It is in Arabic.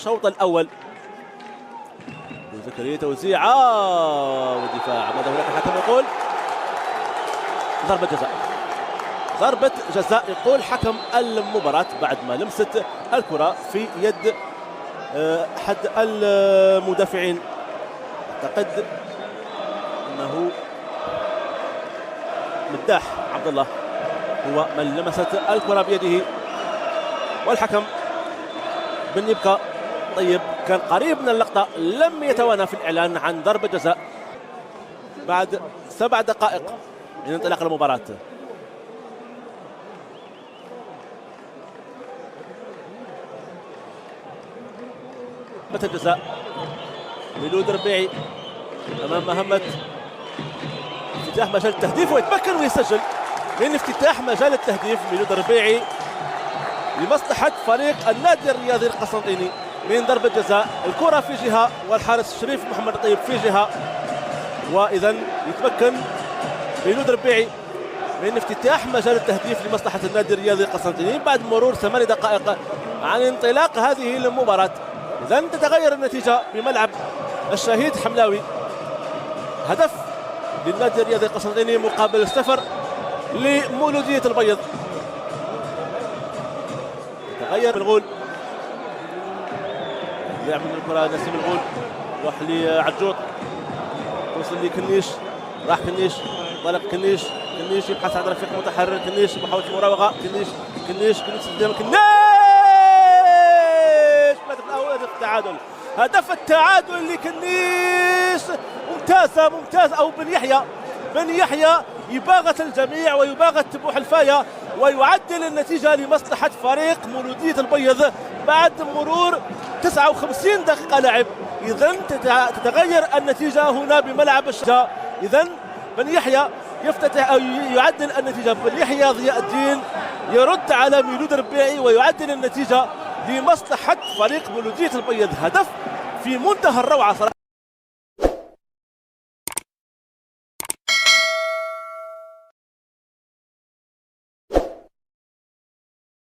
الشوط الأول. زكريا توزيع والدفاع، ماذا هناك الحكم يقول ضربة جزاء. ضربة جزاء يقول حكم المباراة بعد ما لمست الكرة في يد أحد المدافعين، أعتقد أنه مداح عبد الله هو من لمست الكرة بيده، والحكم بن يبقى طيب كان قريب من اللقطة، لم يتوانى في الإعلان عن ضربة جزاء بعد 7 دقائق من انطلاق المباراة. ضربة الجزاء ميلود ربيعي أمام مهمة افتتاح مجال التهديف، ويتمكن ويسجل من افتتاح مجال التهديف ميلود ربيعي لمصلحة فريق النادي الرياضي القسنطيني من ضربة جزاء. الكرة في جهة والحارس شريف محمد طيب في جهة، وإذا يتمكن ميلود ربيعي من افتتاح مجال التهديف لمصلحة النادي الرياضي القسنطيني بعد مرور 8 دقائق عن انطلاق هذه المباراة. إذا تتغير النتيجة بملعب الشهيد حملاوي، هدف للنادي الرياضي القسنطيني مقابل 0 لمولودية البيض. تغير الغول، لعب من الكرة نسيم الغول، روح لعجوط، توصل لكنيش، راح كنيش، طلق كنيش يبحث عن رفيق متحرر، كنيش محاولة المراوغة، كنيش قدام كنيش، الهدف الأول، هدف التعادل، هدف التعادل لكنيش. ممتاز أو بن يحيى يباغت الجميع ويباغت تبوح الفاية ويعدل النتيجة لمصلحة فريق مولودية البيض بعد مرور 59 دقيقة لعب. إذن تتغير النتيجة هنا بملعب الشهيد. إذن بن يحيى يفتتح أو يعدل النتيجة، بن يحيى ضياء الدين يرد على ميلود ربيعي ويعدل النتيجة لمصلحة فريق مولودية البيض. هدف في منتهى الروعة صراحة.